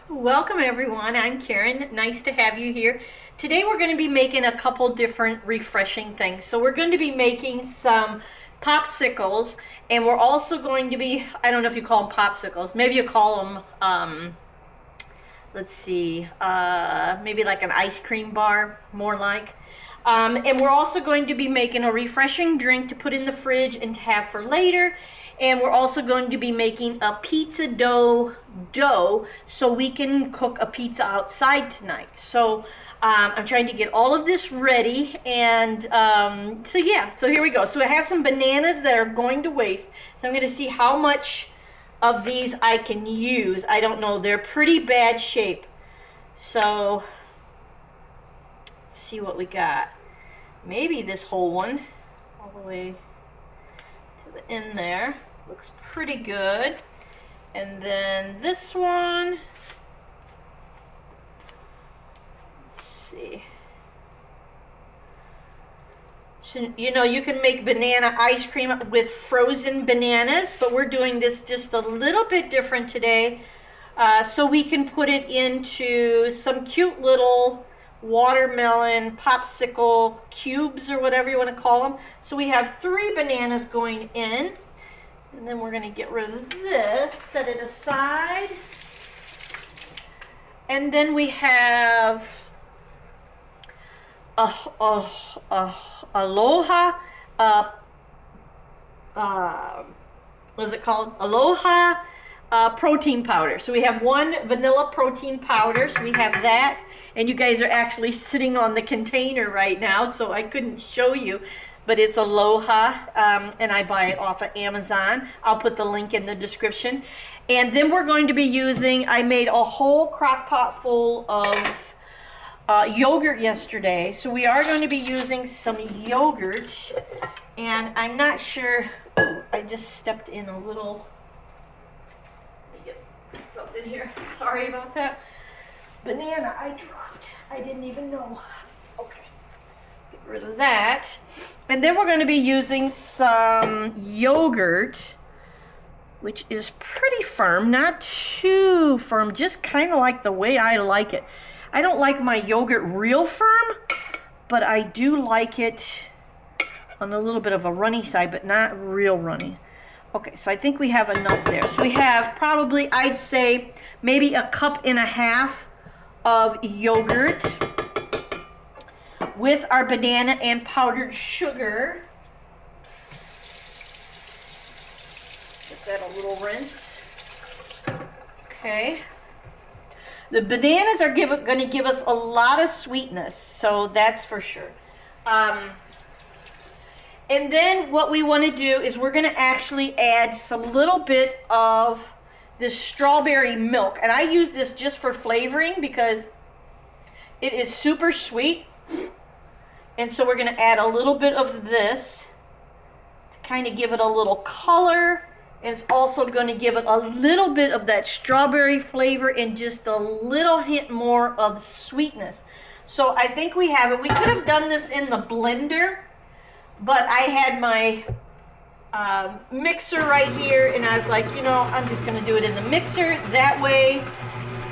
Welcome everyone, I'm Karen. Nice to have you here. Today we're going to be making a couple different refreshing things. So we're going to be making some popsicles, and we're also going to be, I don't know if you call them popsicles, maybe you call them, let's see, maybe like an ice cream bar, more like. And we're also going to be making a refreshing drink to put in the fridge and to have for later. And we're also going to be making a pizza dough so we can cook a pizza outside tonight. So I'm trying to get all of this ready, and so here we go. So I have some bananas that are going to waste. So I'm going to see how much of these I can use. I don't know, they're pretty bad shape. So let's see what we got. Maybe this whole one all the way to the end there looks pretty good. And then this one, let's see. So, you know, you can make banana ice cream with frozen bananas, but we're doing this just a little bit different today. So we can put it into some cute little watermelon popsicle cubes, or whatever you want to call them. So we have 3 bananas going in. And then we're going to get rid of this, set it aside. And then we have Aloha, what is it called? Aloha protein powder. So we have 1 vanilla protein powder, so we have that. And you guys are actually sitting on the container right now, so I couldn't show you. But it's Aloha, and I buy it off of Amazon. I'll put the link in the description. And then we're going to be using, I made a whole crock pot full of yogurt yesterday. So we are going to be using some yogurt. And I'm not sure, I just stepped in a little, let me get something here. Sorry about that. Banana I dropped, I didn't even know. Okay. Rid of that. And then we're going to be using some yogurt, which is pretty firm, not too firm, just kind of like the way I like it. I don't like my yogurt real firm, but I do like it on a little bit of a runny side, but not real runny. Okay, so I think we have enough there. So we have probably, I'd say, maybe 1.5 cups of yogurt with our banana and powdered sugar. Get that a little rinse. Okay. The bananas are going to give us a lot of sweetness, so that's for sure. And then what we want to do is we're going to actually add some little bit of this strawberry milk. And I use this just for flavoring because it is super sweet. And so we're going to add a little bit of this to kind of give it a little color. And it's also going to give it a little bit of that strawberry flavor and just a little hint more of sweetness. So I think we have it. We could have done this in the blender, but I had my mixer right here, and I was like, you know, I'm just going to do it in the mixer. That way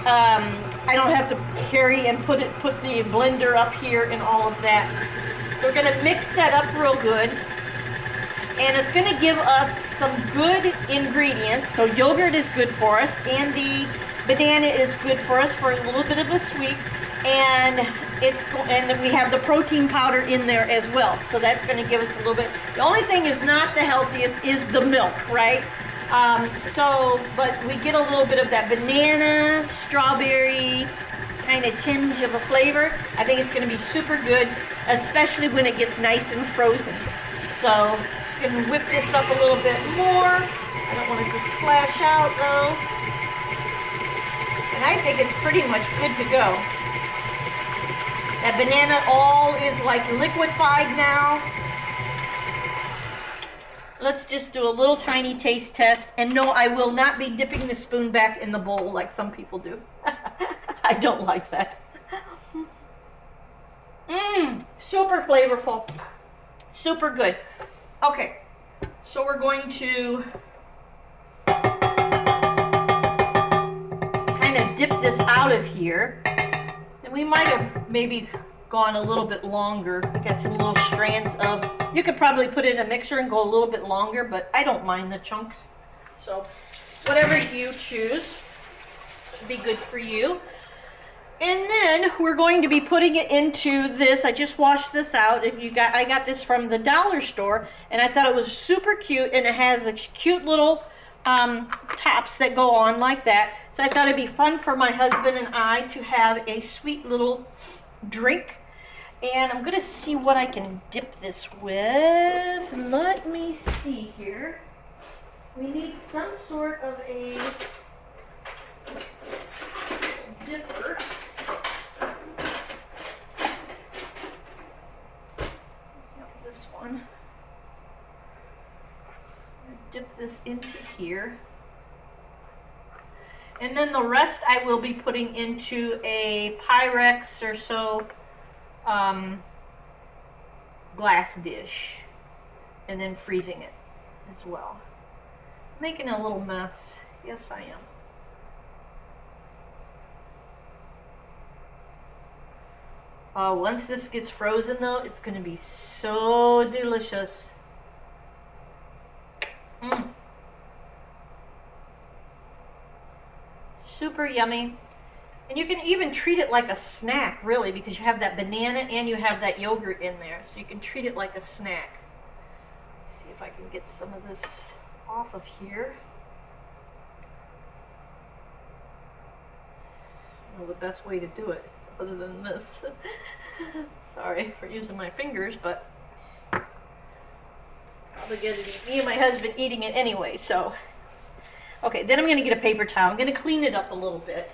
I don't have to carry and put the blender up here and all of that. So we're going to mix that up real good. And it's going to give us some good ingredients. So yogurt is good for us, and the banana is good for us for a little bit of a sweet. And then we have the protein powder in there as well. So that's going to give us a little bit. The only thing is not the healthiest is the milk, right? But we get a little bit of that banana, strawberry kind of tinge of a flavor. I think it's going to be super good, especially when it gets nice and frozen. So you can whip this up a little bit more. I don't want it to splash out though. And I think it's pretty much good to go. That banana all is like liquefied now. Let's just do a little tiny taste test. And no, I will not be dipping the spoon back in the bowl like some people do. I don't like that. Super flavorful. Super good. Okay, so we're going to kind of dip this out of here. And we might have maybe gone a little bit longer. We got some little strands of, you could probably put it in a mixer and go a little bit longer, but I don't mind the chunks. So whatever you choose would be good for you. And then we're going to be putting it into this. I just washed this out. I got this from the dollar store, and I thought it was super cute, and it has cute little tops that go on like that. So I thought it'd be fun for my husband and I to have a sweet little drink. And I'm gonna see what I can dip this with. Let me see here. We need some sort of a dipper. This one. Dip this into here. And then the rest I will be putting into a Pyrex or so glass dish, and then freezing it as well. Making a little mess. Yes, I am. Once this gets frozen though, it's going to be so delicious. Super yummy. And you can even treat it like a snack, really, because you have that banana and you have that yogurt in there. So you can treat it like a snack. Let's see if I can get some of this off of here. I don't know the best way to do it other than this. Sorry for using my fingers, but probably gonna be me and my husband eating it anyway, so. Okay, then I'm gonna get a paper towel. I'm gonna clean it up a little bit.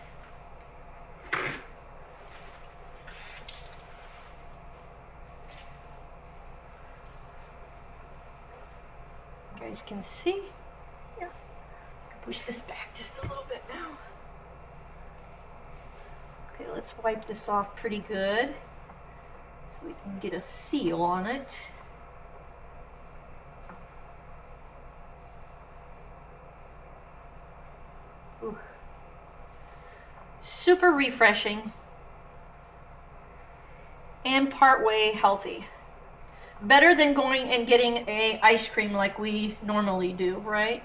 You guys can see. Yeah. Push this back just a little bit now. Okay, let's wipe this off pretty good so we can get a seal on it. Ooh. Super refreshing and partway healthy. Better than going and getting an ice cream like we normally do, right?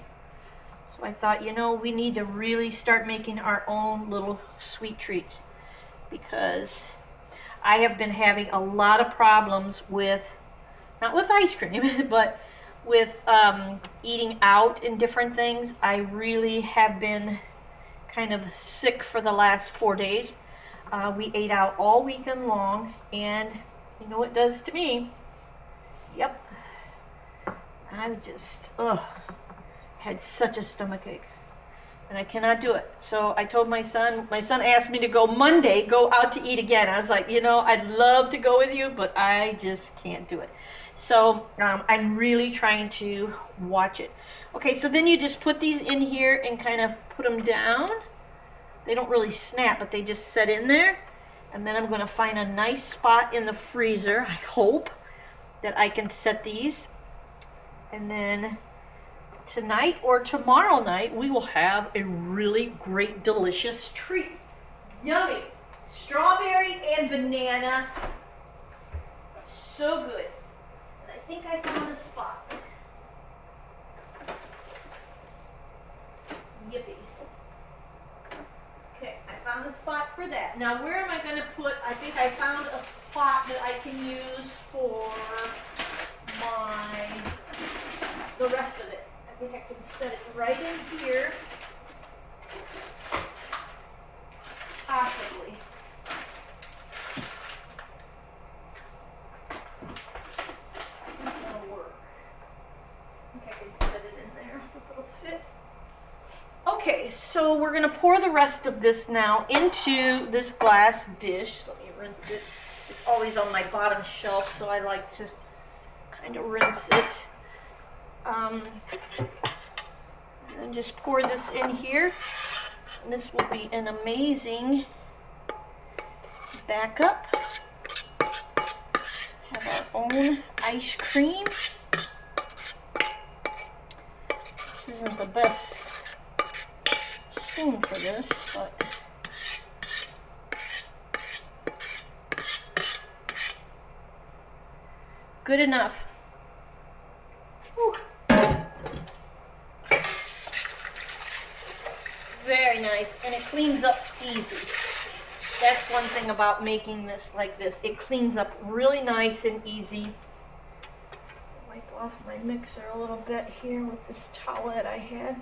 So I thought, you know, we need to really start making our own little sweet treats, because I have been having a lot of problems with, not with ice cream, but with eating out and different things. I really have been kind of sick for the last 4 days. We ate out all weekend long, and you know what it does to me? Yep. I just, had such a stomachache, and I cannot do it. So I told my son asked me to go Monday, go out to eat again. I was like, you know, I'd love to go with you, but I just can't do it. So I'm really trying to watch it. Okay, so then you just put these in here and kind of put them down. They don't really snap, but they just set in there. And then I'm going to find a nice spot in the freezer, I hope, that I can set these. And then tonight or tomorrow night, we will have a really great, delicious treat. Yummy. Strawberry and banana. So good. And I think I found a spot. Yippee. Okay, I found a spot for that. Now, where am I going to put, I think I found a spot that I can use for the rest of it. I think I can set it right in here. Possibly. That'll work. I think I can set it in there if it'll fit. Okay, so we're going to pour the rest of this now into this glass dish. Let me rinse it. It's always on my bottom shelf, so I like to kind of rinse it. And just pour this in here. And this will be an amazing backup. Have our own ice cream. This isn't the best spoon for this, but Good enough. Whew. Very nice, and it cleans up easy. That's one thing about making this like this. It cleans up really nice and easy. Wipe off my mixer a little bit here with this towelette I had.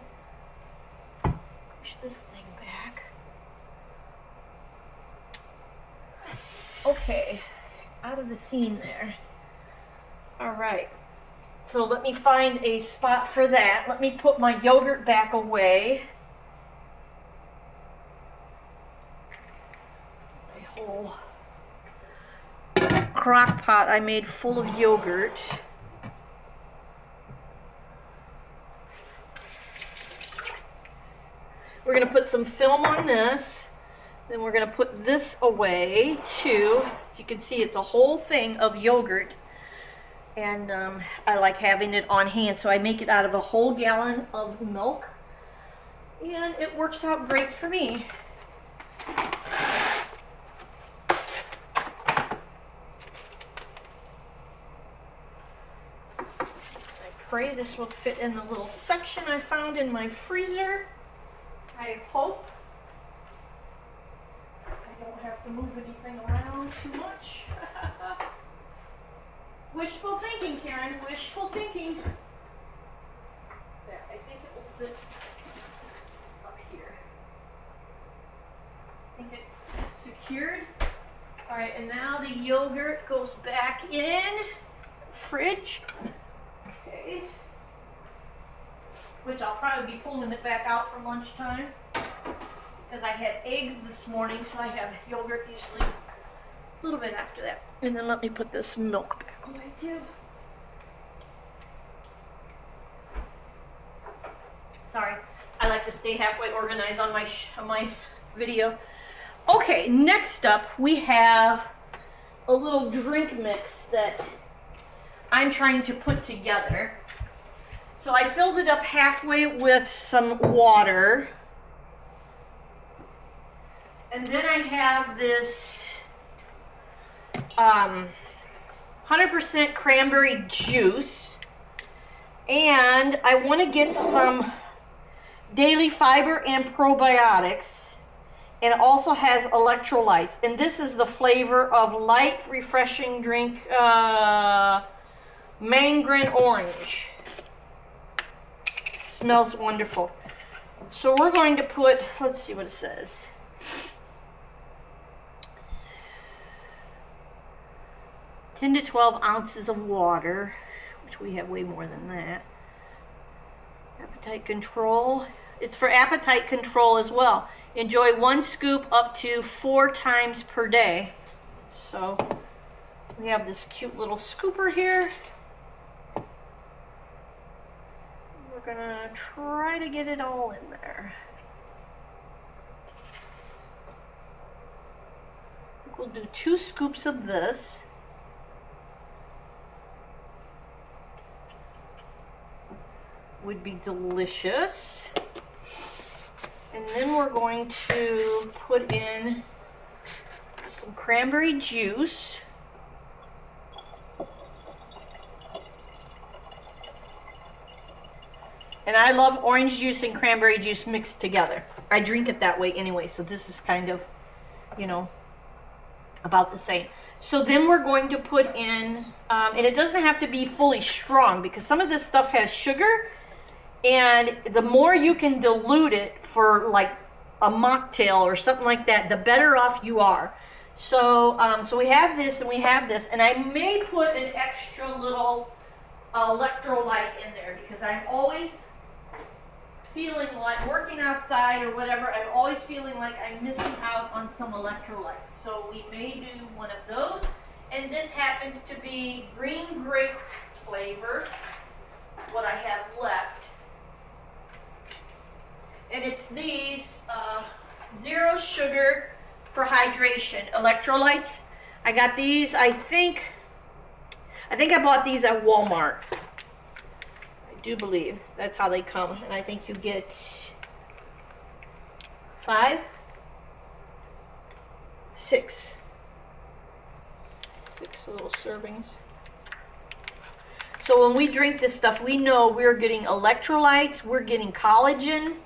Push this thing back. Okay, out of the scene there. All right, so let me find a spot for that. Let me put my yogurt back away. My whole crock pot I made full of yogurt. We're going to put some film on this. Then we're going to put this away too. As you can see, it's a whole thing of yogurt. And I like having it on hand, so I make it out of a whole gallon of milk. And it works out great for me. I pray this will fit in the little section I found in my freezer. I hope I don't have to move anything around too much. Wishful thinking, Karen, wishful thinking. There, I think it will sit up here. I think it's secured. All right, and now the yogurt goes back in the fridge. Okay. Which I'll probably be pulling it back out for lunchtime because I had eggs this morning, so I have yogurt usually a little bit after that. And then let me put this milk back away too. Sorry, I like to stay halfway organized on my video. Okay, next up we have a little drink mix that I'm trying to put together. So I filled it up halfway with some water. And then I have this 100% cranberry juice. And I want to get some daily fiber and probiotics. And it also has electrolytes. And this is the flavor of light, refreshing drink, mandarin orange. Smells wonderful. So we're going to put, let's see what it says. 10 to 12 ounces of water, which we have way more than that. Appetite control. It's for appetite control as well. Enjoy 1 scoop up to 4 times per day. So we have this cute little scooper here. We're gonna try to get it all in there. I think we'll do 2 scoops of this. Would be delicious. And then we're going to put in some cranberry juice. And I love orange juice and cranberry juice mixed together. I drink it that way anyway, so this is kind of, you know, about the same. So then we're going to put in, and it doesn't have to be fully strong because some of this stuff has sugar, and the more you can dilute it for like a mocktail or something like that, the better off you are. So, so we have this and we have this, and I may put an extra little electrolyte in there because I'm always feeling like working outside or whatever, I'm always feeling like I'm missing out on some electrolytes. So we may do one of those. And this happens to be green grape flavor, what I have left. And it's these 0 sugar for hydration electrolytes. I got these, I think I bought these at Walmart. I do believe that's how they come, and I think you get 5, 6 little servings. So when we drink this stuff, we know we're getting electrolytes, we're getting collagen,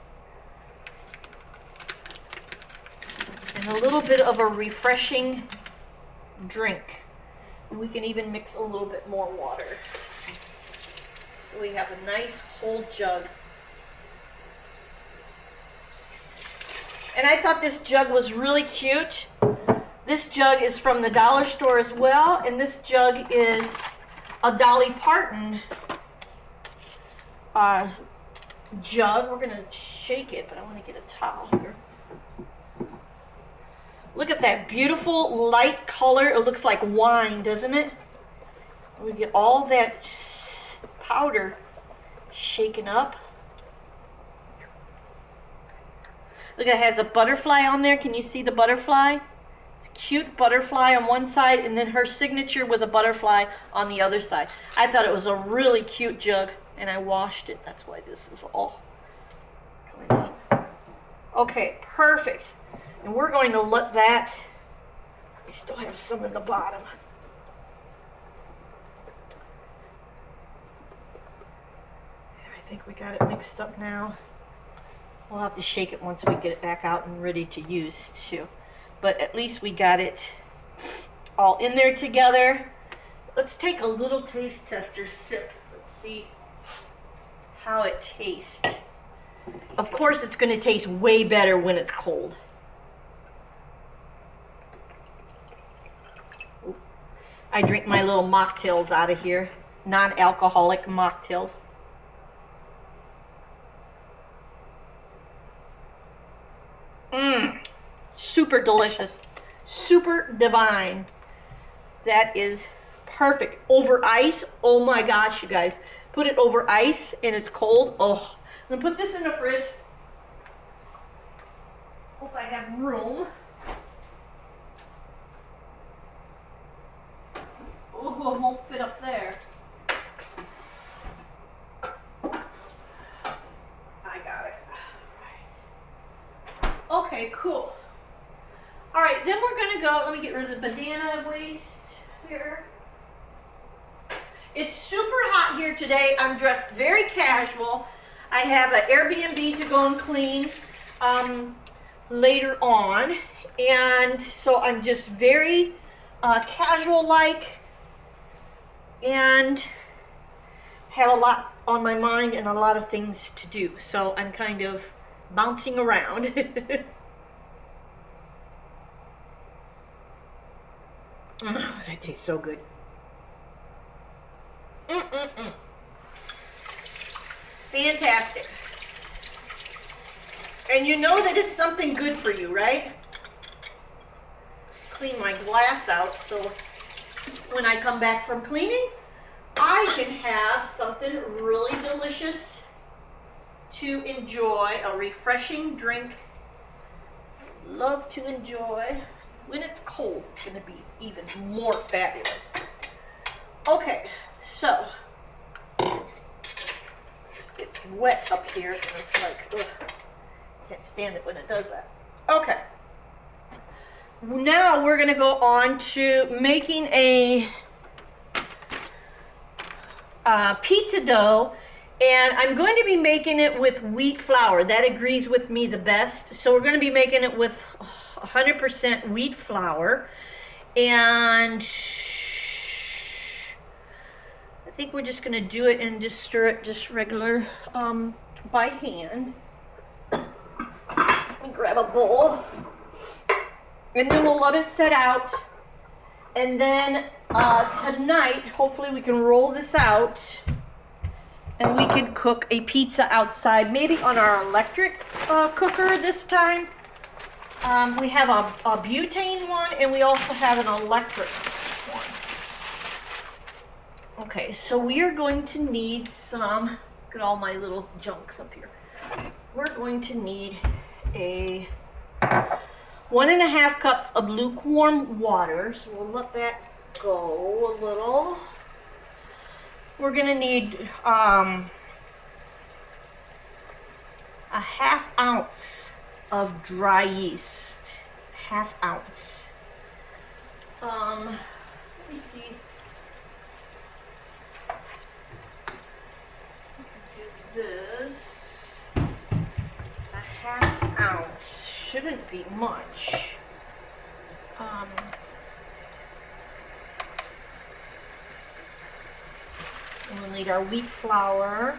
and a little bit of a refreshing drink. And we can even mix a little bit more water. So we have a nice whole jug. And I thought this jug was really cute. This jug is from the dollar store as well, and this jug is a Dolly Parton jug. We're gonna shake it, but I want to get a towel here. Look at that beautiful light color. It looks like wine, doesn't it? We get all that powder shaken up. Look, it has a butterfly on there. Can you see the butterfly? Cute butterfly on one side, and then her signature with a butterfly on the other side. I thought it was a really cute jug, and I washed it. That's why this is all coming out. Okay, perfect. And we're going to let that, I still have some in the bottom. I think we got it mixed up now. We'll have to shake it once we get it back out and ready to use too. But at least we got it all in there together. Let's take a little taste tester sip. Let's see how it tastes. Of course, it's going to taste way better when it's cold. I drink my little mocktails out of here, non-alcoholic mocktails. Super delicious, super divine. That is perfect. Over ice, oh my gosh, you guys. Put it over ice and it's cold. Oh, I'm gonna put this in the fridge. Hope I have room. Oh, it won't fit up there. I got it. Okay, cool. All right, then we're gonna go, let me get rid of the banana waste here. It's super hot here today. I'm dressed very casual. I have an Airbnb to go and clean later on. And so I'm just very casual-like and have a lot on my mind and a lot of things to do. So I'm kind of bouncing around. That tastes so good. Fantastic. And you know that it's something good for you, right? Clean my glass out so when I come back from cleaning, I can have something really delicious to enjoy, a refreshing drink. Love to enjoy. When it's cold, it's going to be even more fabulous. Okay, so this gets wet up here, and it's like, ugh, can't stand it when it does that. Okay, now we're going to go on to making a pizza dough, and I'm going to be making it with wheat flour. That agrees with me the best. So we're going to be making it with 100% wheat flour, and I think we're just going to do it and just stir it just regular by hand. Let me grab a bowl, and then we'll let it set out, and then tonight hopefully we can roll this out and we can cook a pizza outside, maybe on our electric cooker this time. We have a butane one, and we also have an electric one. Okay, so we are going to need some, look at all my little junks up here. We're going to need a 1.5 cups of lukewarm water, so we'll let that go a little. We're going to need a 1/2 ounce of dry yeast. 1/2 ounce. Let me see. is a ½ ounce. Shouldn't be much. We'll need our wheat flour.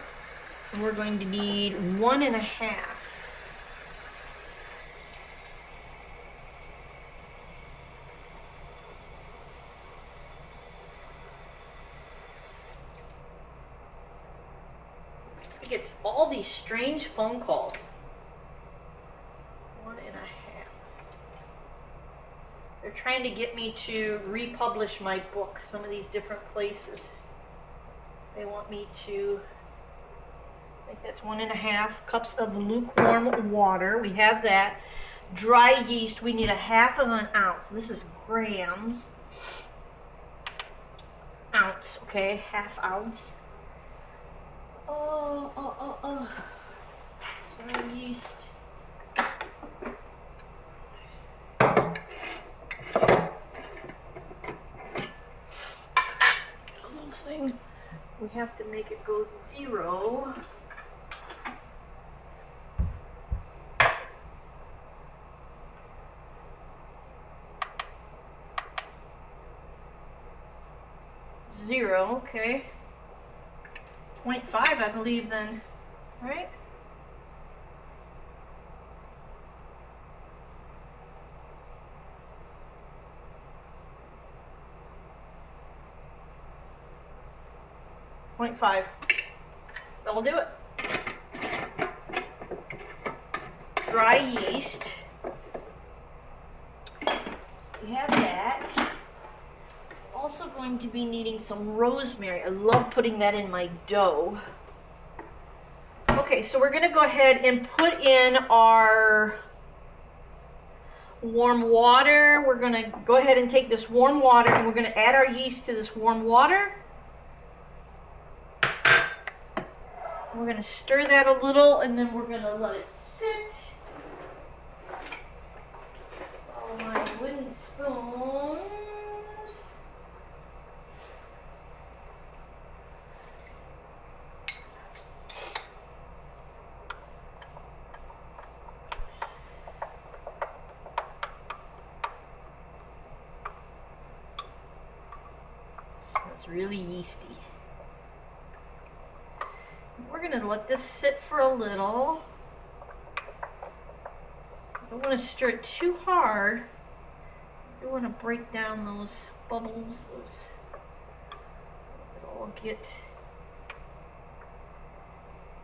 And we're going to need 1½ Gets all these strange phone calls. 1½. They're trying to get me to republish my book, some of these different places. They want me to, I think that's 1½ cups of lukewarm water. We have that. Dry yeast, we need ½ ounce. This is grams. Ounce, okay, ½ ounce. Dry yeast. Little thing. We have to make it go 0. Zero, okay. 0.5, I believe, then, right? .5. That'll do it. Dry yeast. We have that. Also going to be needing some rosemary. I love putting that in my dough. Okay, so we're going to go ahead and put in our warm water. We're going to go ahead and take this warm water and we're going to add our yeast to this warm water. We're going to stir that a little and then we're going to let it sit. Follow my wooden spoons. It's really yeasty. We're going to let this sit for a little. I don't want to stir it too hard. I don't want to break down those bubbles. It'll all get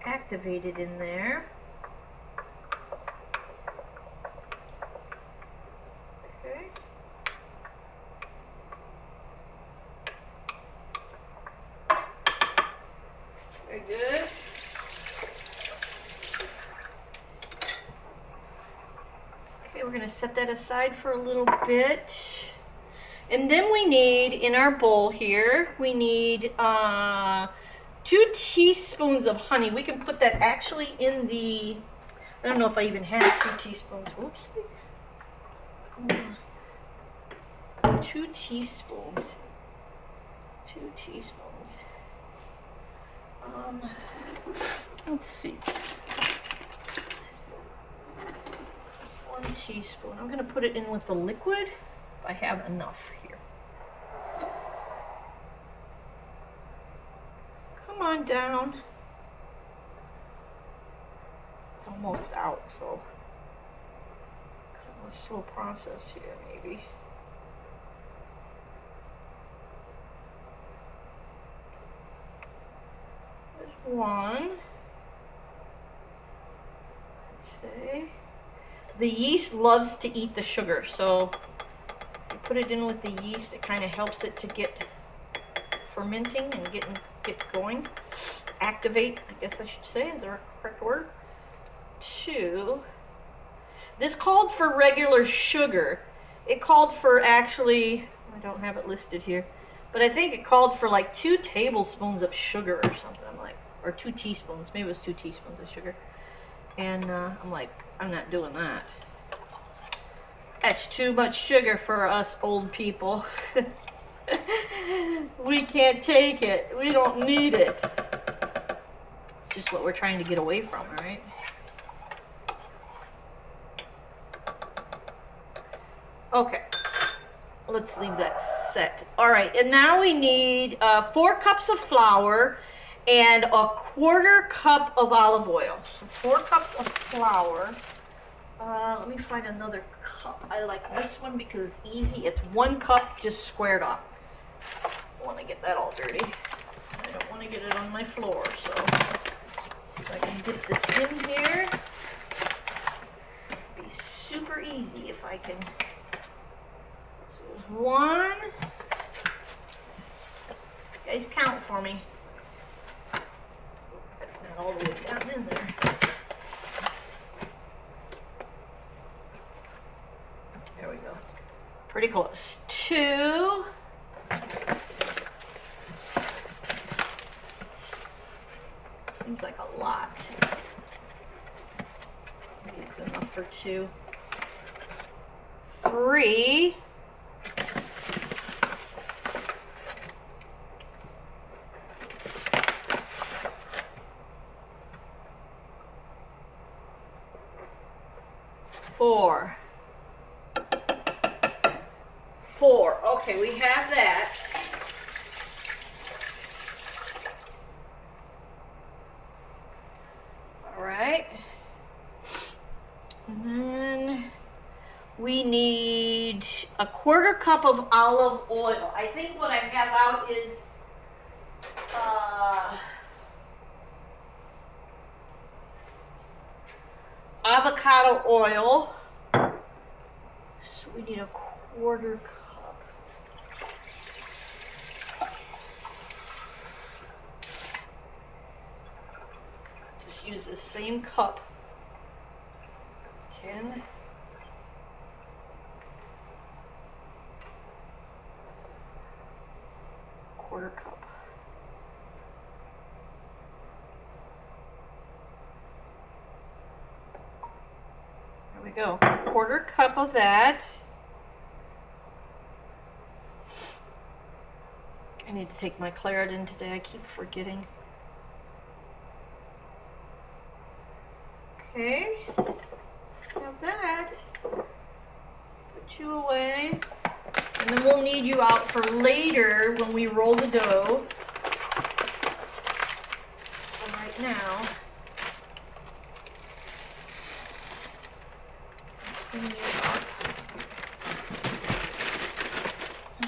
activated in there. Okay. Very good. Okay, we're going to set that aside for a little bit. And then we need, in our bowl here, we need 2 teaspoons of honey. We can put that actually in the, I don't know if I even have 2 teaspoons. Whoops. 2 teaspoons. 2 teaspoons. Let's see. 1 teaspoon. I'm going to put it in with the liquid if I have enough here. Come on down. It's almost out, so kind of a slow process here, maybe. There's 1. Let's see. The yeast loves to eat the sugar, so you put it in with the yeast. It kind of helps it to get fermenting and get going. Activate, I guess I should say, is the correct word. 2. This called for regular sugar. It called for, actually, I don't have it listed here, but I think it called for like 2 tablespoons of sugar or something, like, or 2 teaspoons. Maybe it was 2 teaspoons of sugar. And I'm like, I'm not doing that. That's too much sugar for us old people. We can't take it. We don't need it. just what we're trying to get away from, right? Okay, let's leave that set. All right, and now we need 4 cups of flour and a 1/4 cup of olive oil. So 4 cups of flour. Let me find another cup. I like this one because it's easy. It's 1 cup just squared off. I don't want to get that all dirty. I don't want to get it on my floor, so see if I can get this in here. It'll be super easy if I can. So 1. You guys count for me. That's not all the way down in there. There we go. Pretty close. 2. Seems like a lot. Maybe it's enough for 2. 3. 4. 4. Okay, we have that. All right. And then we need a 1/4 cup of olive oil. I think what I have out is avocado oil. So we need a 1/4 cup. Just use the same cup. Again. 1/4 cup. There we go. 1/4 cup of that. I need to take my Claritin today. I keep forgetting. Okay. Have that. Put you away. And then we'll need you out for later when we roll the dough. So right now,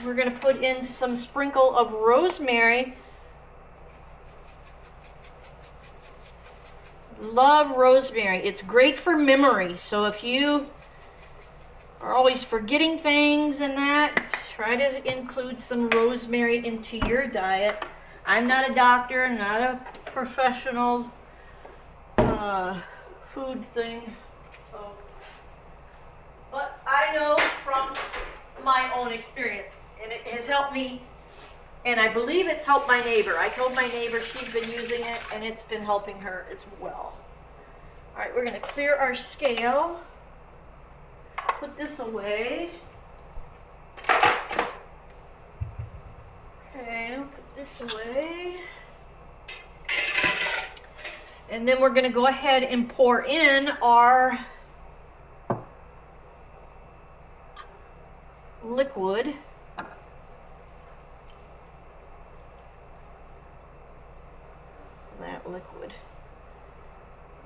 we're going to put in some sprinkle of rosemary. Love rosemary. It's great for memory. So if you are always forgetting things and that, try to include some rosemary into your diet. I'm not a doctor, I'm not a professional food thing. So, but I know from my own experience, and it has helped me, and I believe it's helped my neighbor. I told my neighbor she's been using it, and it's been helping her as well. All right, we're going to clear our scale. Put this away. Okay, I'll put this away. And then we're going to go ahead and pour in our liquid. That liquid.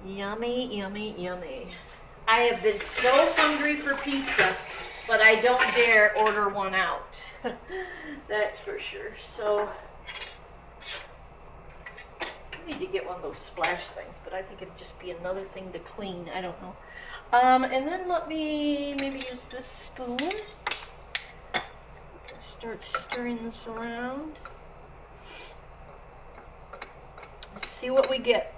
Yummy, yummy, yummy. I have been so hungry for pizza, but I don't dare order one out. That's for sure. So I need to get one of those splash things, but I think it'd just be another thing to clean. I don't know. And then let me maybe use this spoon. Start stirring this around. Let's see what we get.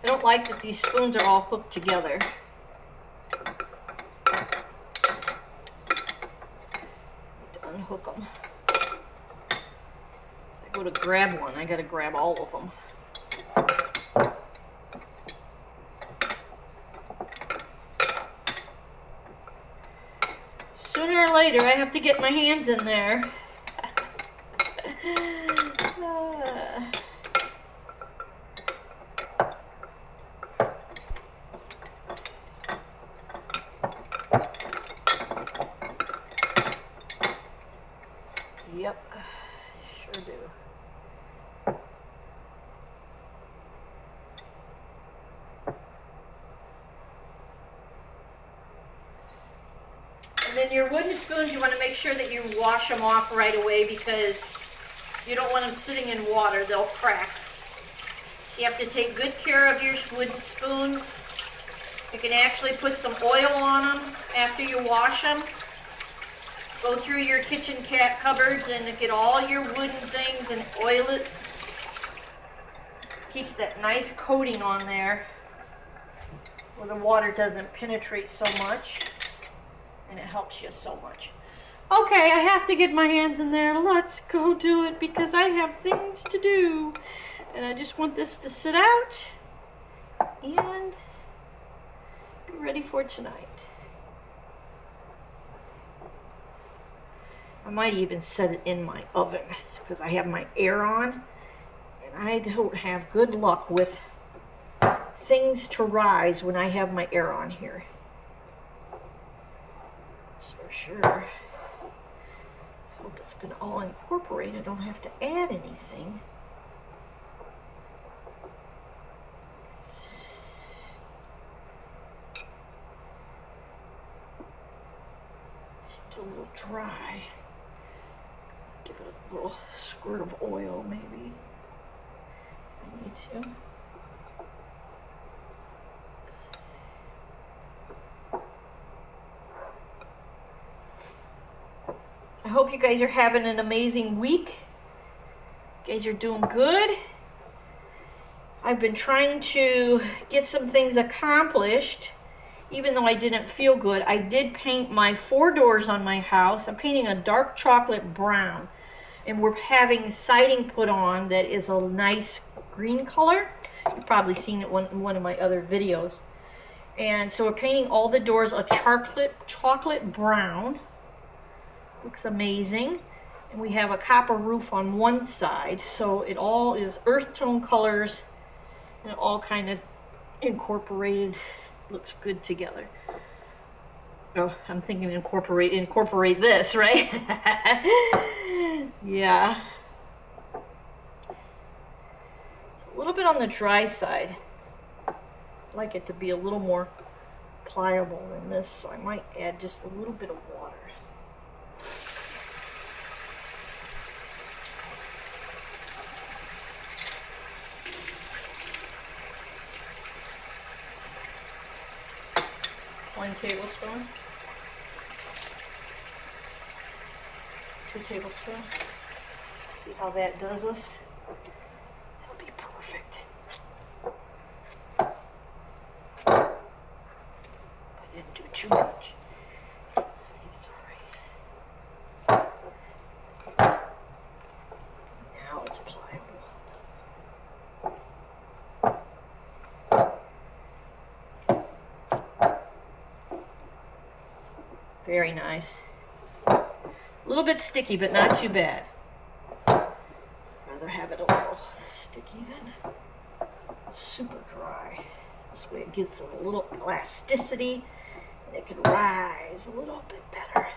I don't like that these spoons are all hooked together. Unhook them. As I go to grab one, I gotta grab all of them. Sooner or later, I have to get my hands in there. And then your wooden spoons, you want to make sure that you wash them off right away because you don't want them sitting in water. They'll crack. You have to take good care of your wooden spoons. You can actually put some oil on them after you wash them. Go through your kitchen cupboards and get all your wooden things and oil it. Keeps that nice coating on there where the water doesn't penetrate so much, and it helps you so much. Okay, I have to get my hands in there. Let's go do it because I have things to do. And I just want this to sit out and be ready for tonight. I might even set it in my oven because I have my air on. And I don't have good luck with things to rise when I have my air on here. That's for sure. I hope it's going to all incorporate. I don't have to add anything. Seems a little dry. Give it a little squirt of oil, maybe. I need to. I hope you guys are having an amazing week. You guys are doing good. I've been trying to get some things accomplished, even though I didn't feel good. I did paint my 4 doors on my house. I'm painting a dark chocolate brown, and we're having siding put on that is a nice green color. You've probably seen it in one of my other videos. And so we're painting all the doors a chocolate brown. Looks amazing. And we have a copper roof on one side, so it all is earth tone colors and all kind of incorporated. Looks good together. Oh, I'm thinking incorporate this, right? Yeah. It's a little bit on the dry side. I'd like it to be a little more pliable than this, so I might add just a little bit of water. One tablespoon, 2 tablespoons. See how that does us? That'll be perfect. I didn't do too much. I think it's all right. Now it's pliable. Very nice. A little bit sticky, but not too bad. I'd rather have it a little sticky than super dry. This way it gets a little elasticity and it can rise a little bit better.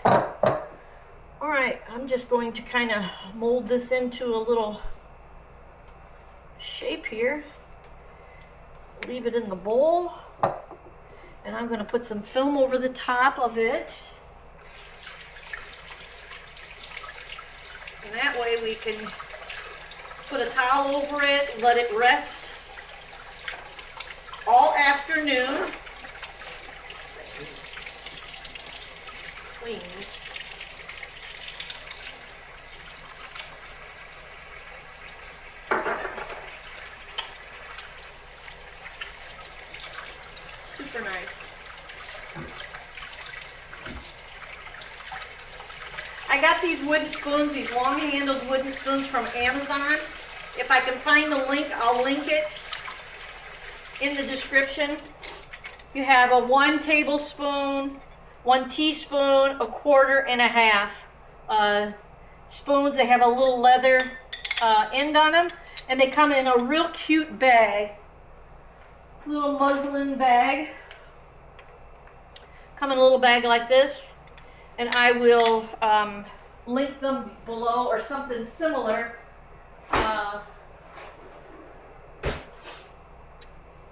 All right, I'm just going to kind of mold this into a little shape here. Leave it in the bowl. And I'm going to put some film over the top of it. And that way we can put a towel over it, let it rest all afternoon. Clean. Super nice. I got these wooden spoons, these long-handled wooden spoons from Amazon. If I can find the link, I'll link it in the description. You have a 1 tablespoon, 1 teaspoon, 1/4 and 1/2 spoons. They have a little leather end on them, and they come in a real cute bag. Little muslin bag. Come in a little bag like this, and I will link them below or something similar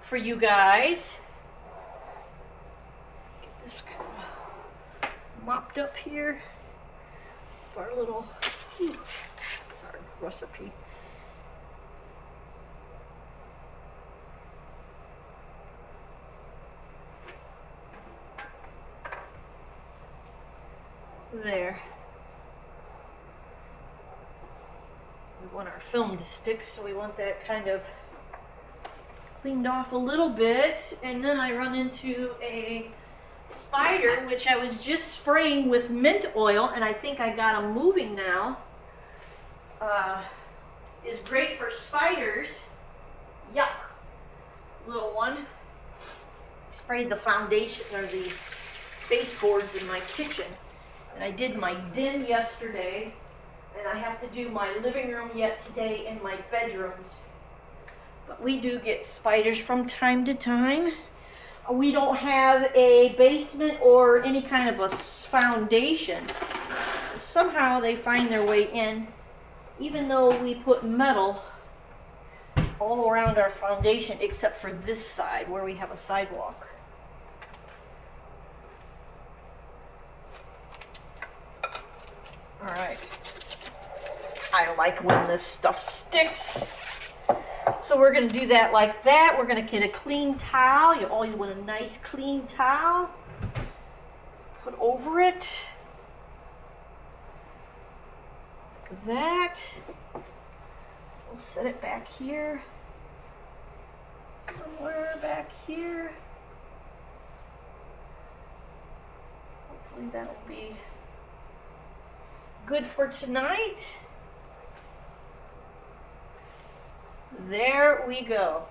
for you guys. Get this kind of mopped up here. Our little sorry, recipe. There. We want our film to stick, so we want that kind of cleaned off a little bit. And then I run into a spider, which I was just spraying with mint oil, and I think I got them moving now. Is great for spiders. Yuck. Little one. Sprayed the foundation or the baseboards in my kitchen. And I did my den yesterday, and I have to do my living room yet today and my bedrooms. But we do get spiders from time to time. We don't have a basement or any kind of a foundation. Somehow they find their way in, even though we put metal all around our foundation except for this side where we have a sidewalk. All right. I like when this stuff sticks. So we're going to do that like that. We're going to get a clean towel. You always want a nice clean towel. Put over it. Like that. We'll set it back here. Somewhere back here. Hopefully that'll be good for tonight. There we go.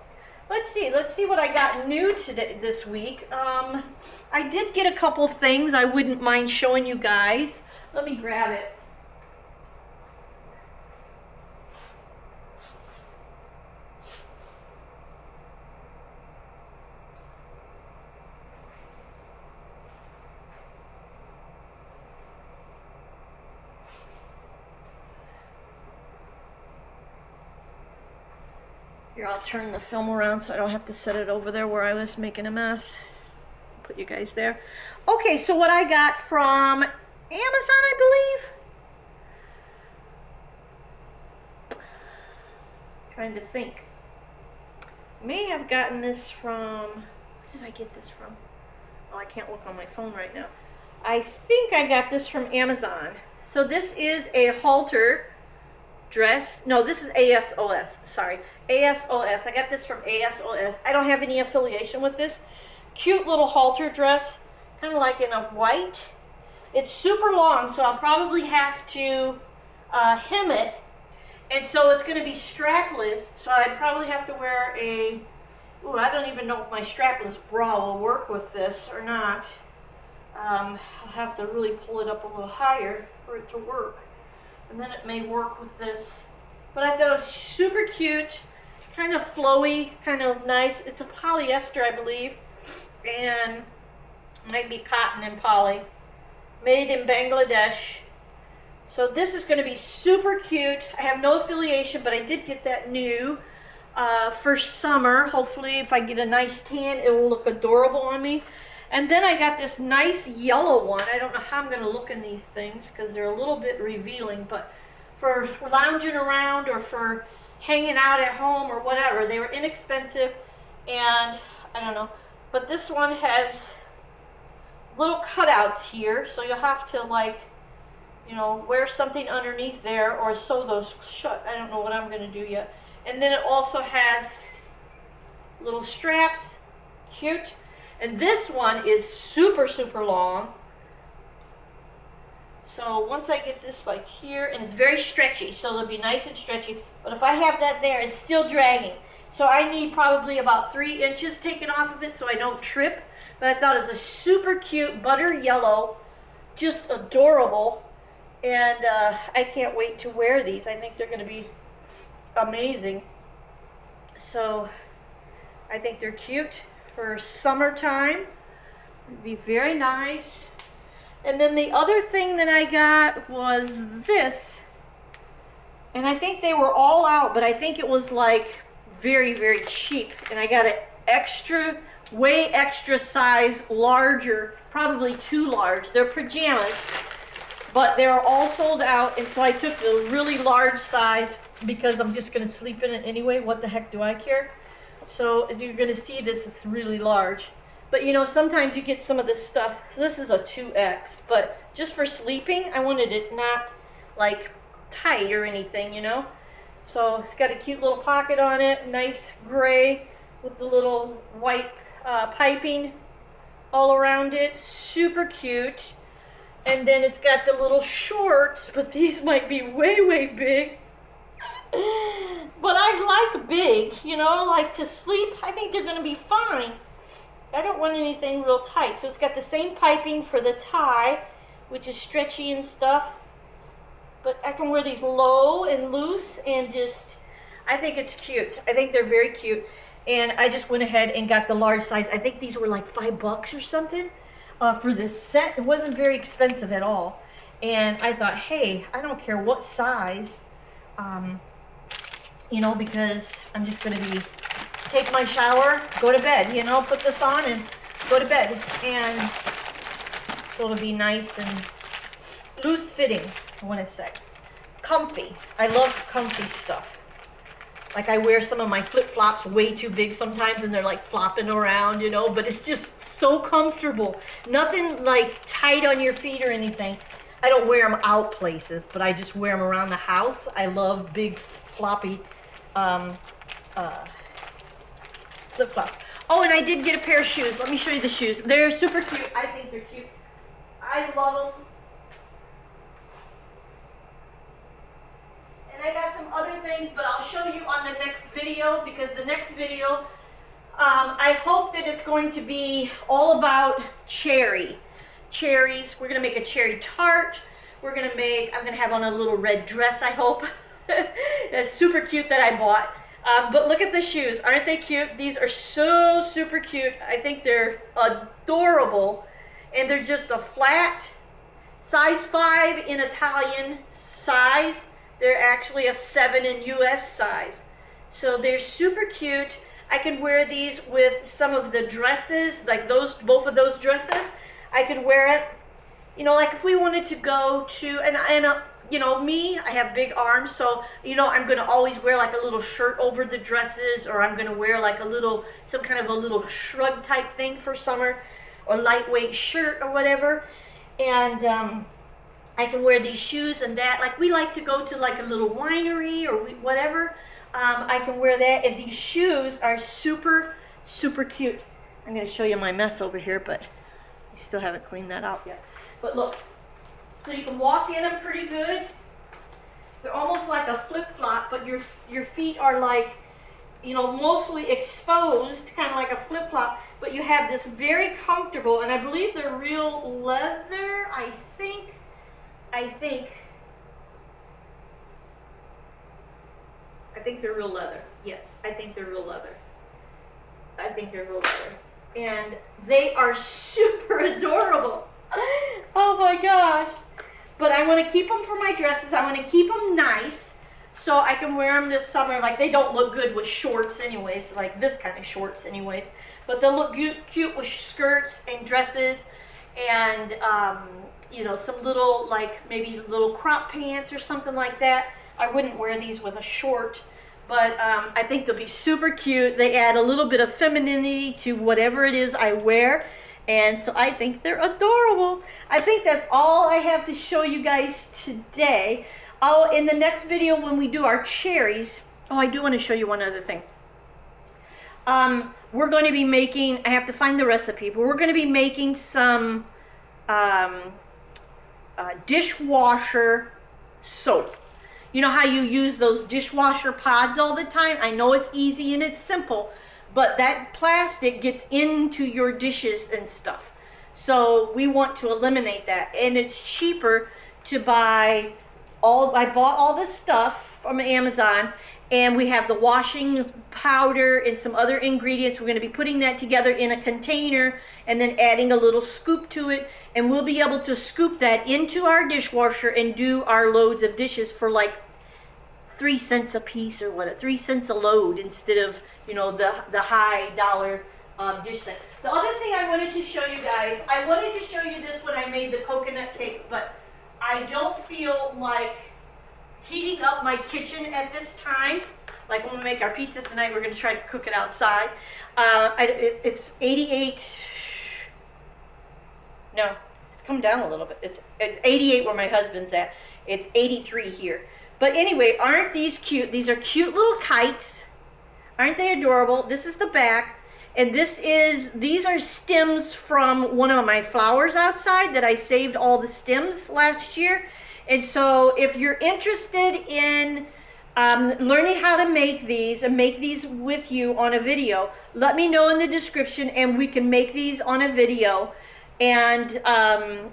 Let's see what I got new today this week. I did get a couple things I wouldn't mind showing you guys. Let me grab it. Here, I'll turn the film around so I don't have to set it over there where I was making a mess. Put you guys there. Okay, so what I got from Amazon, I believe. Trying to think. May have gotten this from, where did I get this from? Oh, I can't look on my phone right now. I think I got this from Amazon. So this is a halter dress. No, this is ASOS. Sorry. ASOS. I got this from ASOS. I don't have any affiliation with this. Cute little halter dress. Kind of like in a white. It's super long, so I'll probably have to hem it. And so it's going to be strapless. So I probably have to wear a... Ooh, I don't even know if my strapless bra will work with this or not. I'll have to really pull it up a little higher for it to work. And then it may work with this. But I thought it was super cute, kind of flowy, kind of nice. It's a polyester, I believe, and might be cotton and poly. Made in Bangladesh. So this is going to be super cute. I have no affiliation, but I did get that new for summer. Hopefully, if I get a nice tan, it will look adorable on me. And then I got this nice yellow one. I don't know how I'm going to look in these things because they're a little bit revealing, but for lounging around or for hanging out at home or whatever, they were inexpensive, and I don't know. But this one has little cutouts here, so you'll have to, like, you know, wear something underneath there or sew those shut. I don't know what I'm going to do yet. And then it also has little straps. Cute. And this one is super, super long. So once I get this like here, and it's very stretchy, so it'll be nice and stretchy. But if I have that there, it's still dragging. So I need probably about 3 inches taken off of it so I don't trip. But I thought it was a super cute butter yellow, just adorable. And I can't wait to wear these. I think they're going to be amazing. So I think they're cute for summertime. It'd be very nice. And then the other thing that I got was this. And I think they were all out, but I think it was like very, very cheap. And I got an extra way extra size, larger, probably too large. They're pajamas, but they're all sold out, and so I took the really large size because I'm just gonna sleep in it anyway. What the heck do I care? So you're gonna see this, it's really large. But you know, sometimes you get some of this stuff. So this is a 2X, but just for sleeping, I wanted it not like tight or anything, you know? So it's got a cute little pocket on it, nice gray with the little white piping all around it, super cute. And then it's got the little shorts, but these might be way, way big. But I like big, you know, like to sleep. I think they're gonna be fine. I don't want anything real tight. So it's got the same piping for the tie, which is stretchy and stuff. But I can wear these low and loose and just, I think it's cute. I think they're very cute. And I just went ahead and got the large size. I think these were like $5 or something for this set. It wasn't very expensive at all. And I thought, hey, I don't care what size, you know, because I'm just gonna be, take my shower, go to bed, you know, put this on and go to bed. And so it'll be nice and loose fitting, I want to say. Comfy. I love comfy stuff. Like I wear some of my flip-flops way too big sometimes and they're like flopping around, you know, but it's just so comfortable. Nothing like tight on your feet or anything. I don't wear them out places, but I just wear them around the house. I love big floppy flip-flops. Oh, and I did get a pair of shoes. Let me show you the shoes. They're super cute. I think they're cute. I love them. And I got some other things, but I'll show you on the next video, because the next video, I hope that it's going to be all about cherries. We're going to make a cherry tart. We're going to make, I'm going to have on a little red dress, I hope. That's super cute that I bought. But look at the shoes. Aren't they cute? These are so super cute. I think they're adorable. And they're just a flat size 5 in Italian size. They're actually a 7 in US size. So they're super cute. I can wear these with some of the dresses, like those, both of those dresses. I could wear it, you know, like if we wanted to go to, and you know, me, I have big arms, so, you know, I'm going to always wear like a little shirt over the dresses, or I'm going to wear like a little, some kind of a little shrug type thing for summer, or lightweight shirt or whatever. And I can wear these shoes and that. Like we like to go to like a little winery or whatever. I can wear that, and these shoes are super, super cute. I'm going to show you my mess over here, but I still haven't cleaned that out yet. But look. So you can walk in them pretty good. They're almost like a flip-flop, but your feet are like, you know, mostly exposed, kind of like a flip-flop, but you have this very comfortable, and I believe they're real leather, I think they're real leather. Yes, I think they're real leather. And they are super adorable. Oh my gosh. But I want to keep them for my dresses. I want to keep them nice so I can wear them this summer. Like they don't look good with shorts anyways, like this kind of shorts anyways. But they'll look cute with skirts and dresses and, you know, some little, like maybe little crop pants or something like that. I wouldn't wear these with a short, but I think they'll be super cute. They add a little bit of femininity to whatever it is I wear. And so I think they're adorable. I think that's all I have to show you guys today. Oh, in the next video when we do our cherries, oh, I do want to show you one other thing. We're going to be making, I have to find the recipe, but we're going to be making some dishwasher soap. You know how you use those dishwasher pods all the time? I know it's easy and it's simple, but that plastic gets into your dishes and stuff. So we want to eliminate that. And it's cheaper to buy I bought all this stuff from Amazon, and we have the washing powder and some other ingredients. We're going to be putting that together in a container and then adding a little scoop to it. And we'll be able to scoop that into our dishwasher and do our loads of dishes for like 3 cents a piece or what, 3 cents a load instead of, you know, the high dollar dish set. The other thing I wanted to show you guys, I wanted to show you this when I made the coconut cake, but I don't feel like heating up my kitchen at this time. Like when we make our pizza tonight, we're going to try to cook it outside. It's 88. No, it's come down a little bit. It's 88 where my husband's at. It's 83 here. But anyway, aren't these cute? These are cute little kites. Aren't they adorable? This is the back. And these are stems from one of my flowers outside that I saved all the stems last year. And so if you're interested in learning how to make these and make these with you on a video, let me know in the description and we can make these on a video. And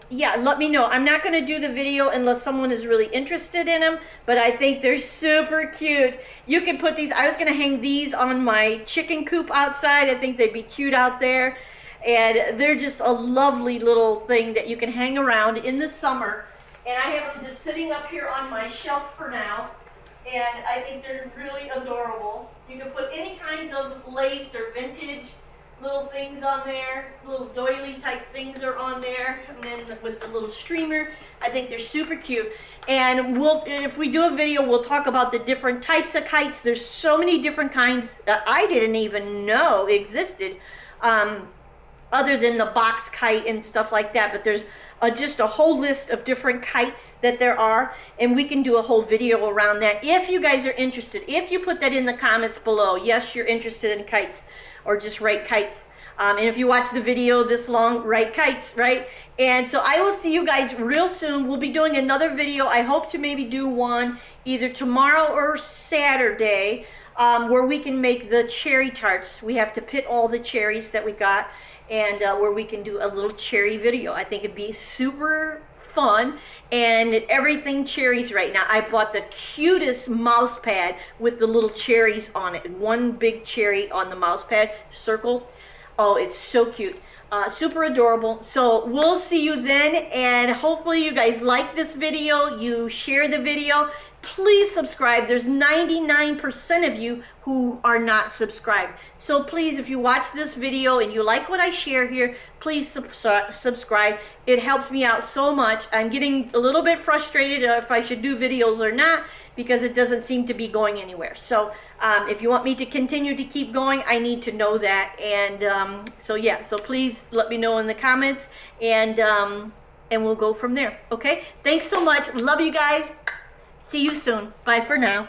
yeah, let me know. I'm not going to do the video unless someone is really interested in them, but I think they're super cute. You can put these, I was going to hang these on my chicken coop outside. I think they'd be cute out there. And they're just a lovely little thing that you can hang around in the summer. And I have them just sitting up here on my shelf for now. And I think they're really adorable. You can put any kinds of lace or vintage little things on there, little doily type things are on there, and then with the little streamer. I think they're super cute. And if we do a video, we'll talk about the different types of kites. There's so many different kinds that I didn't even know existed, other than the box kite and stuff like that. But there's just a whole list of different kites that there are, and we can do a whole video around that if you guys are interested. If you put that in the comments below, yes, you're interested in kites, or just write kites. And if you watch the video this long, write kites, right? And so I will see you guys real soon. We'll be doing another video. I hope to maybe do one either tomorrow or Saturday, where we can make the cherry tarts. We have to pit all the cherries that we got, and where we can do a little cherry video. I think it'd be super fun, and everything cherries right now. I bought the cutest mouse pad with the little cherries on it. One big cherry on the mouse pad, circle. Oh, it's so cute. Super adorable. So we'll see you then, and hopefully you guys like this video. You share the video. Please subscribe. There's 99% of you who are not subscribed. So please, if you watch this video and you like what I share here, please subscribe. It helps me out so much. I'm getting a little bit frustrated if I should do videos or not, because it doesn't seem to be going anywhere. So if you want me to continue to keep going, I need to know that. And so yeah, so please let me know in the comments, and we'll go from there. Okay? Thanks so much. Love you guys. See you soon. Bye for now.